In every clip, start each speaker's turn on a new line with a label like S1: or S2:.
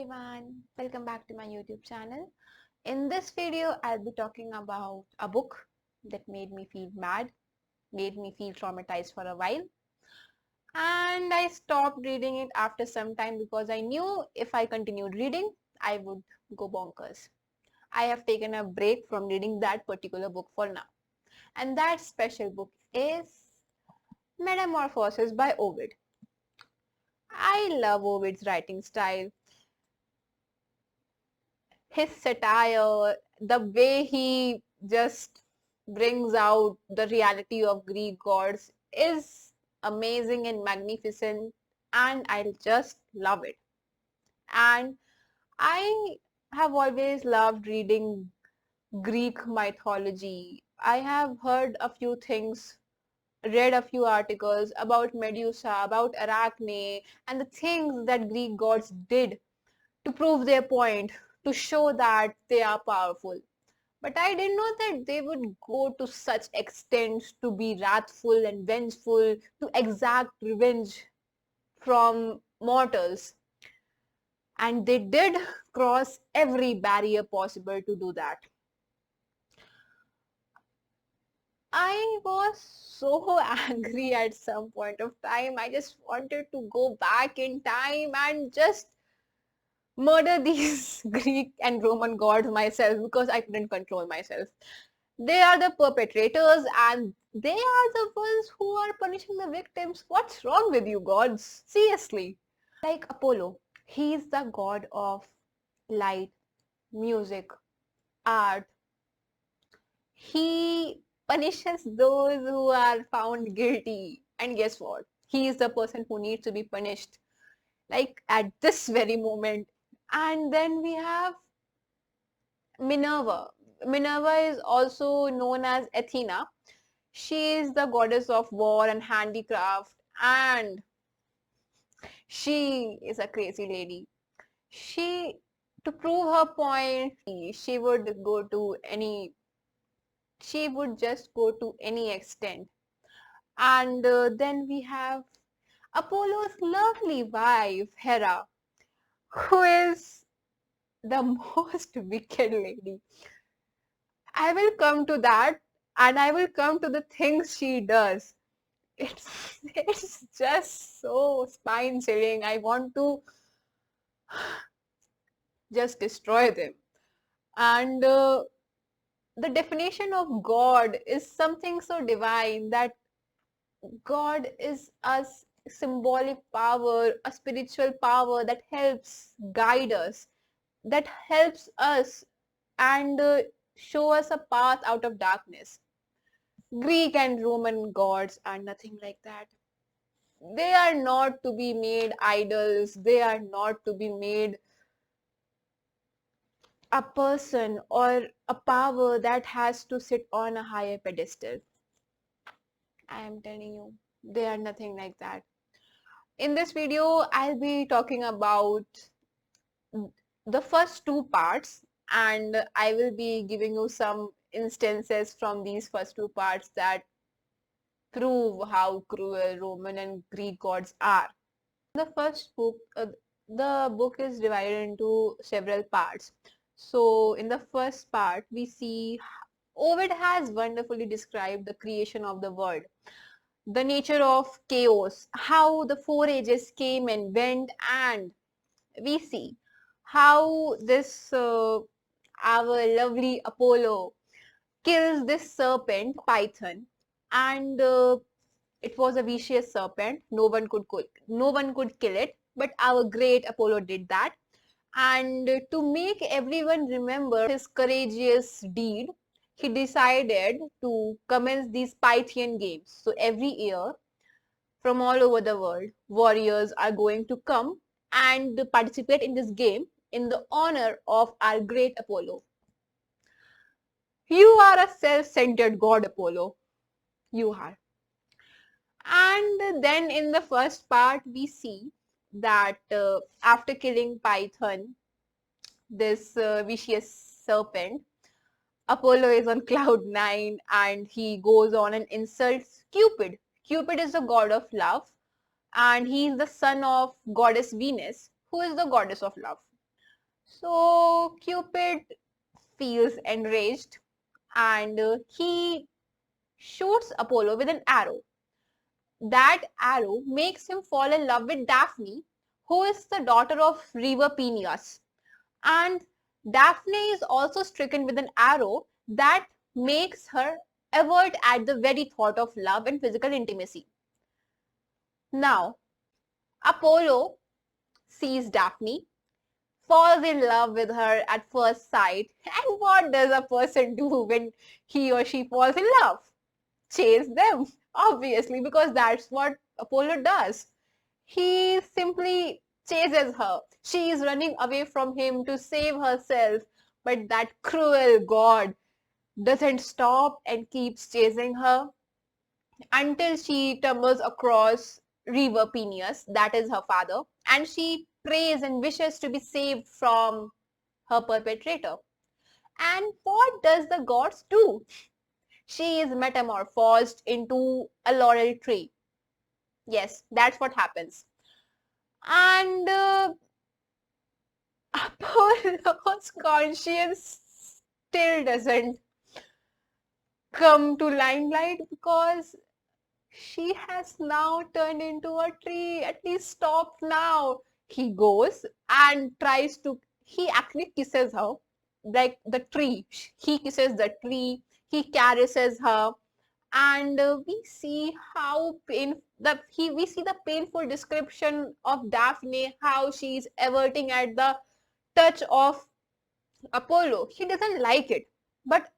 S1: everyone, welcome back to my YouTube channel. In this video, I'll be talking about a book that made me feel mad, made me feel traumatized for a while, and I stopped reading it after some time because I knew if I continued reading, I would go bonkers. I have taken a break from reading that particular book for now, and that special book is Metamorphosis by Ovid. I love Ovid's writing style. His satire, the way he just brings out the reality of Greek gods is amazing and magnificent, and I just love it. And I have always loved reading Greek mythology. I have heard a few things, read a few articles about Medusa, about Arachne, and the things that Greek gods did to prove their point, to show that they are powerful. But I didn't know that they would go to such extents to be wrathful and vengeful, to exact revenge from mortals. And they did cross every barrier possible to do that. I was so angry at some point of time. I just wanted to go back in time and just murder these Greek and Roman gods myself because I couldn't control myself. They are the perpetrators and they are the ones who are punishing the victims. What's wrong with you gods? Seriously. Like Apollo, he is the god of light, music, art. He punishes those who are found guilty. And guess what? He is the person who needs to be punished. Like at this very moment. And then we have Minerva. Minerva is also known as Athena. She is the goddess of war and handicraft, and she is a crazy lady. She, to prove her point, she would go to any, she would just go to any extent. And then we have Apollo's lovely wife, Hera, who is the most wicked lady. I will come to that, and I will come to the things she does. It's just so spine chilling. I want to just destroy them. And the definition of God is something so divine that God is a symbolic power, a spiritual power that helps guide us, that helps us and show us a path out of darkness. Greek and Roman gods are nothing like that. They are not to be made idols. They are not to be made a person or a power that has to sit on a higher pedestal. I am telling you, they are nothing like that. In this video, I'll be talking about the first two parts, and I will be giving you some instances from these first two parts that prove how cruel Roman and Greek gods are. The first book, the book is divided into several parts. So in the first part, we see Ovid has wonderfully described the creation of the world, the nature of chaos, how the four ages came and went, and we see how this our lovely Apollo kills this serpent Python, and it was a vicious serpent. No one could kill it, but our great Apollo did that. And to make everyone remember his courageous deed, he decided to commence these Pythian games. So every year, from all over the world, warriors are going to come and participate in this game in the honor of our great Apollo. You are a self-centered god, Apollo. You are. And then in the first part, we see that after killing Python, this vicious serpent, Apollo is on cloud nine and he goes on and insults Cupid. Cupid is the god of love and he is the son of goddess Venus, who is the goddess of love. So Cupid feels enraged and he shoots Apollo with an arrow. That arrow makes him fall in love with Daphne, who is the daughter of river Peneus. And Daphne is also stricken with an arrow that makes her avert at the very thought of love and physical intimacy. Now, Apollo sees Daphne, falls in love with her at first sight. And what does a person do when he or she falls in love? Chase them, obviously, because that's what Apollo does. He simply chases her. She is running away from him to save herself, but that cruel god doesn't stop and keeps chasing her until she tumbles across river Peneus, that is her father, and she prays and wishes to be saved from her perpetrator. And what does the gods do? She is metamorphosed into a laurel tree. Yes, that's what happens. And Apollo's conscience still doesn't come to limelight because she has now turned into a tree. At least stop now. He goes and tries to, he actually kisses her like the tree. He kisses the tree, he caresses her, and we see how we see the painful description of Daphne, how she's averting at the touch of Apollo. She doesn't like it, but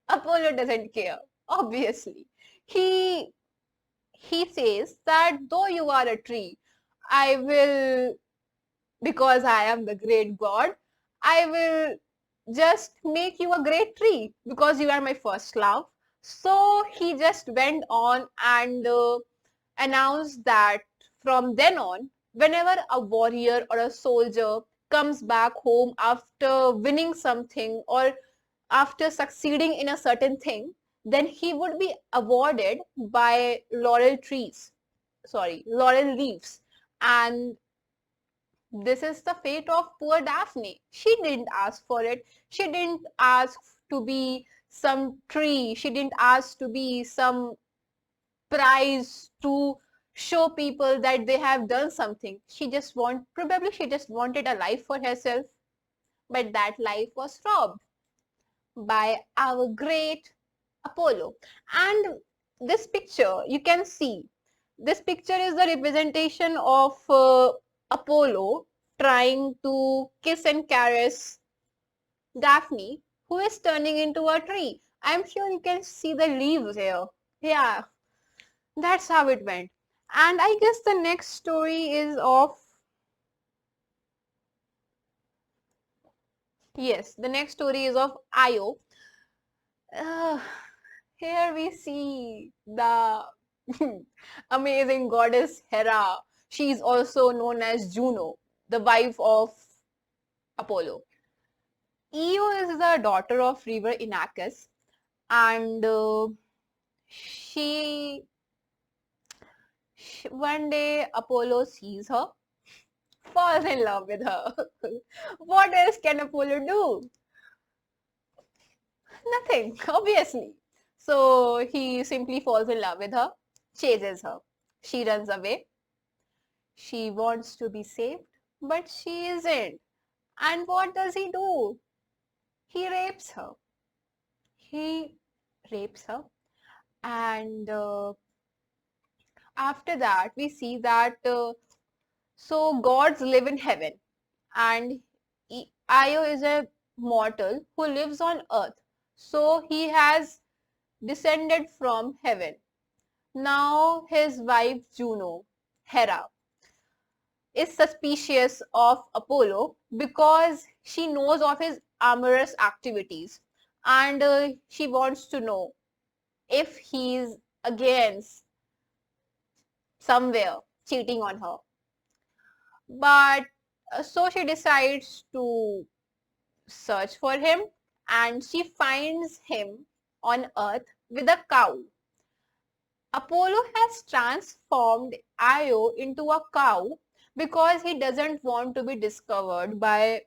S1: Apollo doesn't care. Obviously, he he says that though you are a tree, I will, because I am the great god, I will just make you a great tree because you are my first love. So he just went on and announced that from then on, whenever a warrior or a soldier comes back home after winning something or after succeeding in a certain thing, then he would be awarded by laurel leaves. And this is the fate of poor Daphne. She didn't ask for it. She didn't ask to be some tree. She didn't ask to be some prize to show people that they have done something. Probably she just wanted a life for herself, but that life was robbed by our great Apollo. And this picture, you can see, this picture is the representation of Apollo trying to kiss and caress Daphne, who is turning into a tree. I'm sure you can see the leaves here. Yeah, that's how it went. And I guess the next story is of, yes, the next story is of Io. Uh, Here we see the amazing goddess Hera. She is also known as Juno, the wife of Apollo. Io is the daughter of river Inachus, and one day Apollo sees her, falls in love with her. What else can Apollo do? Nothing, obviously. So he simply falls in love with her, chases her. She runs away. She wants to be saved, but she isn't. And what does he do? He rapes her. He rapes her. And after that, we see that so gods live in heaven, and Io is a mortal who lives on earth. So he has descended from heaven. Now his wife Juno, Hera, is suspicious of Apollo because she knows of his amorous activities, and she wants to know if he's against somewhere cheating on her. But so she decides to search for him, and she finds him on earth with a cow. Apollo has transformed Io into a cow because he doesn't want to be discovered by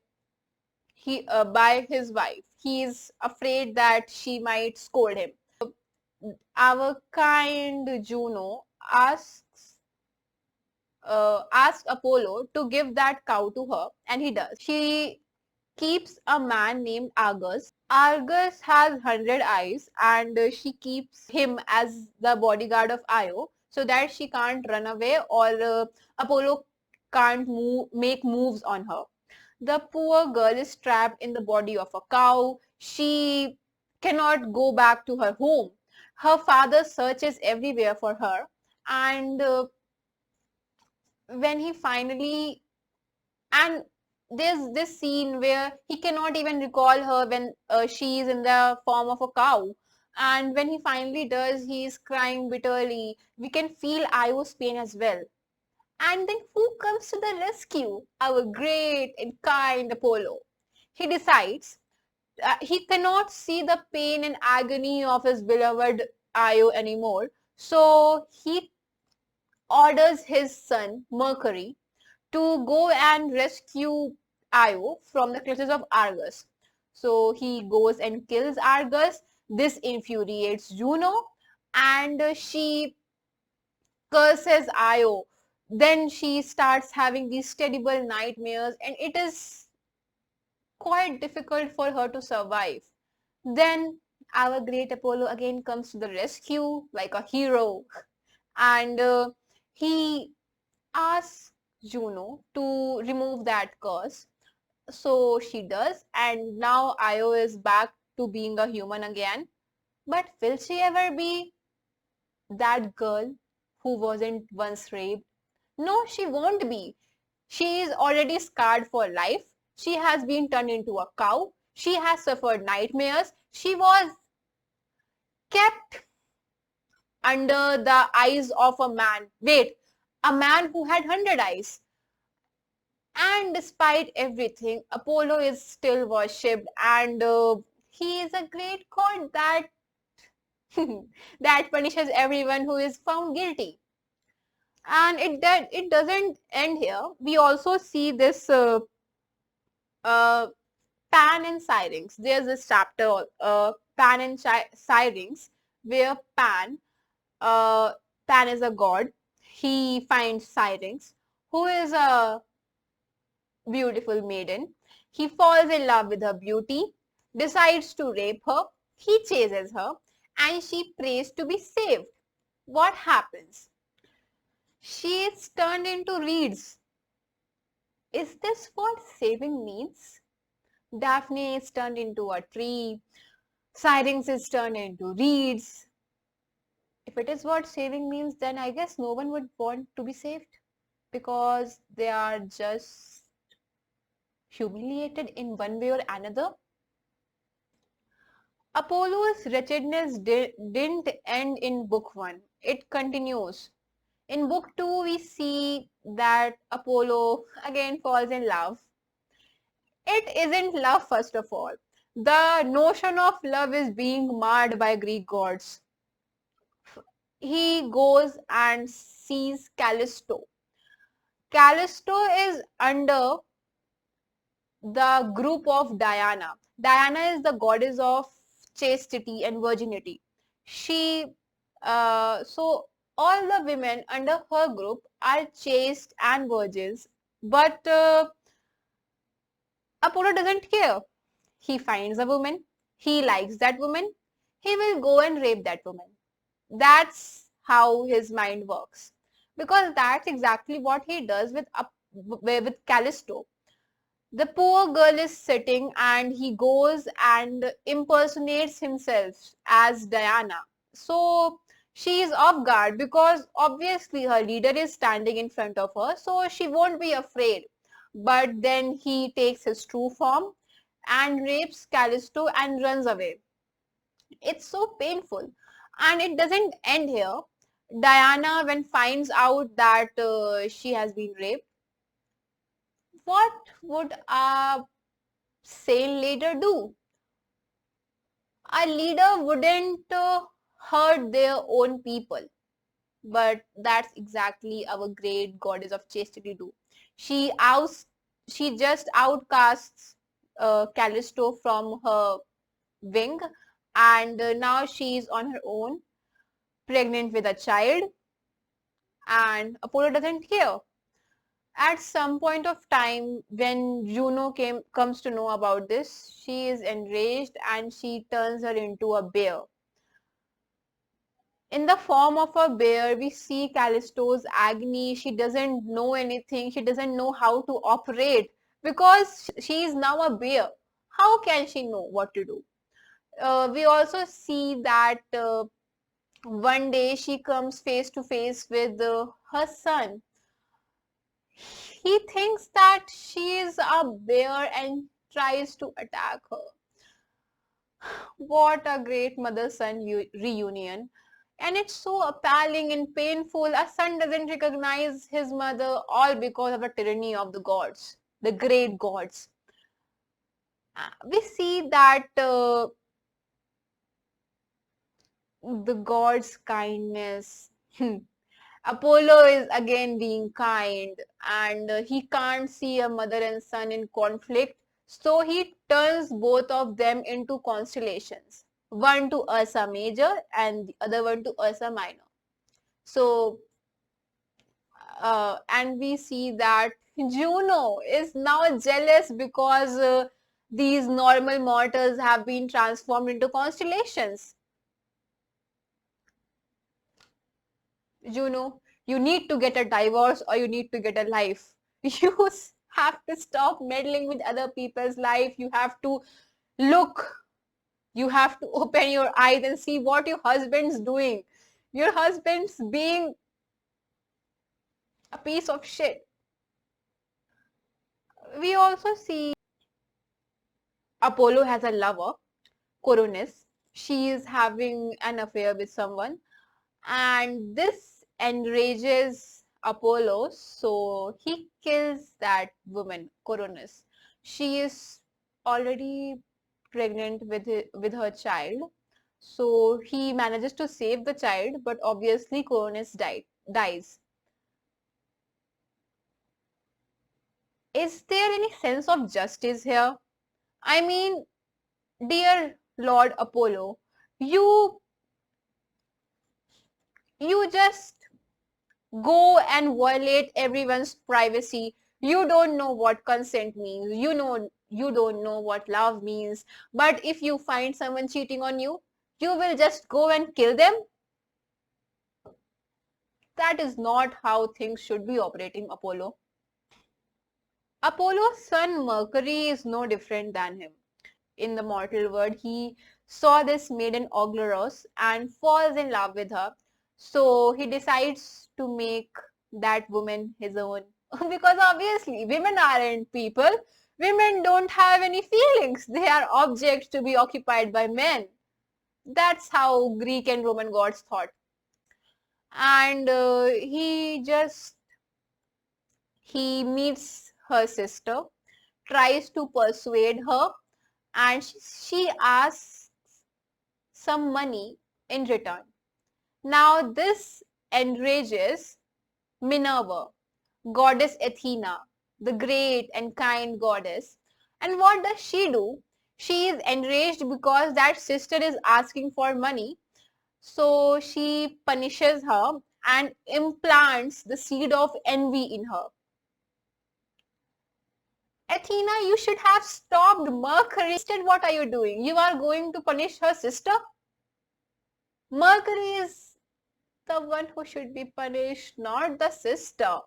S1: by his wife. He is afraid that she might scold him. Our kind Juno asks Apollo to give that cow to her, and he does. She keeps a man named Argus. Argus has 100 eyes, and she keeps him as the bodyguard of Io so that she can't run away, or Apollo can't make moves on her. The poor girl is trapped in the body of a cow. She cannot go back to her home. Her father searches everywhere for her, and when he finally and there's this scene where he cannot even recall her when she is in the form of a cow, and when he finally does, he is crying bitterly. We can feel Io's pain as well. And then who comes to the rescue? Our great and kind Apollo. He decides he cannot see the pain and agony of his beloved Io anymore, so he orders his son Mercury to go and rescue Io from the clutches of Argus. So he goes and kills Argus. This infuriates Juno, and she curses Io. Then she starts having these terrible nightmares, and it is quite difficult for her to survive. Then our great Apollo again comes to the rescue like a hero, and he asks Juno to remove that curse. So she does, and now Io is back to being a human again. But will she ever be that girl who wasn't once raped? No, she won't be. She is already scarred for life. She has been turned into a cow. She has suffered nightmares. She was kept under the eyes of a man. Wait, a man who had 100 eyes. And despite everything, Apollo is still worshipped, and he is a great god that that punishes everyone who is found guilty. And it doesn't end here. We also see this uh, Pan and Syrinx. There's this chapter, Pan and Syrinx, where uh, Pan is a god. He finds Syrinx, who is a beautiful maiden. He falls in love with her beauty, decides to rape her. He chases her, and she prays to be saved. What happens? She is turned into reeds. Is this what saving means? Daphne is turned into a tree. Syrinx is turned into reeds. If it is what saving means, then I guess no one would want to be saved because they are just humiliated in one way or another. Apollo's wretchedness didn't end in book 1. It continues. In book 2, we see that Apollo again falls in love. It isn't love, first of all. The notion of love is being marred by Greek gods. He goes and sees Callisto. Callisto is under the group of Diana. Diana is the goddess of chastity and virginity. So all the women under her group are chaste and virgins, but Apollo doesn't care. He finds a woman, he likes that woman, he will go and rape that woman. That's how his mind works. Because that's exactly what he does with Callisto. The poor girl is sitting and he goes and impersonates himself as Diana. So she is off guard because obviously her leader is standing in front of her, so she won't be afraid. But then he takes his true form and rapes Callisto and runs away. It's so painful. And it doesn't end here. Diana, when finds out that she has been raped, what would a sane leader do? A leader wouldn't hurt their own people. But that's exactly our great goddess of chastity do. She outs, she just outcasts Callisto from her wing, and now she's on her own, pregnant with a child, and Apollo doesn't care. At some point of time, when Juno comes to know about this, she is enraged and she turns her into a bear. In the form of a bear, we see Callisto's agony. She doesn't know anything. She doesn't know how to operate because she is now a bear. How can she know what to do? We also see that one day she comes face to face with her son. He thinks that she is a bear and tries to attack her. What a great mother-son reunion. And it's so appalling and painful. A son doesn't recognize his mother, all because of the tyranny of the gods, the great gods. We see that the gods' kindness. Apollo is again being kind, and he can't see a mother and son in conflict, so he turns both of them into constellations, one to Ursa Major and the other one to Ursa Minor. So, and we see that Juno is now jealous because these normal mortals have been transformed into constellations. Juno, you need to get a divorce or you need to get a life. You have to stop meddling with other people's life. You have to look. You have to open your eyes and see what your husband's doing. Your husband's being a piece of shit. We also see Apollo has a lover, Coronis. She is having an affair with someone, and this enrages Apollo, so he kills that woman, Coronis. She is already pregnant with her child, so he manages to save the child, but obviously Coronis dies. Is there any sense of justice here? I mean, dear Lord Apollo, you just go and violate everyone's privacy. You don't know what consent means. You don't know what love means. But if you find someone cheating on you, you will just go and kill them. That is not how things should be operating, Apollo. Apollo's son Mercury is no different than him. In the mortal world, he saw this maiden Oglaros and falls in love with her. So he decides to make that woman his own. Because obviously, women aren't people. Women don't have any feelings. They are objects to be occupied by men. That's how Greek and Roman gods thought. And he meets her sister, tries to persuade her, and she asks some money in return. Now this enrages Minerva, goddess Athena, the great and kind goddess. And what does she do? She is enraged because that sister is asking for money. So she punishes her and implants the seed of envy in her. Athena, you should have stopped Mercury. Instead, what are you doing? You are going to punish her sister? Mercury is the one who should be punished, not the sister.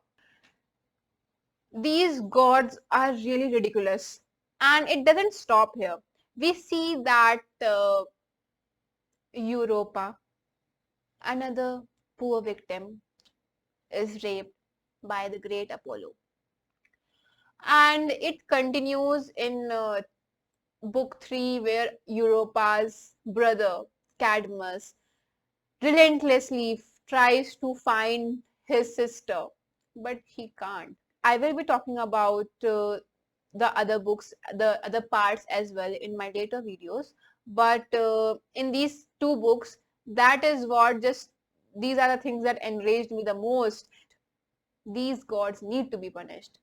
S1: These gods are really ridiculous. And it doesn't stop here. We see that Europa, another poor victim, is raped by the great Apollo. And it continues in book 3 where Europa's brother Cadmus relentlessly tries to find his sister, but he can't. I will be talking about the other books, the other parts as well in my later videos, but in these two books, that is what just, these are the things that enraged me the most. These gods need to be punished.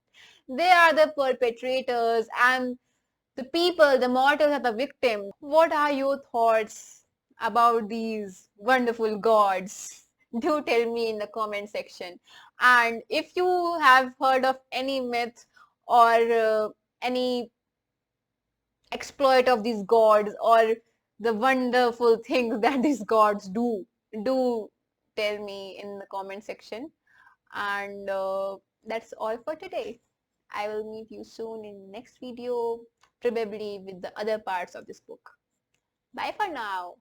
S1: They are the perpetrators, and The people, the mortals are the victims. What are your thoughts about these wonderful gods? Do tell me in the comment section. And if you have heard of any myth or any exploit of these gods or the wonderful things that these gods do tell me in the comment section. And that's all for today. I will meet you soon in next video, probably with the other parts of this book. Bye for now.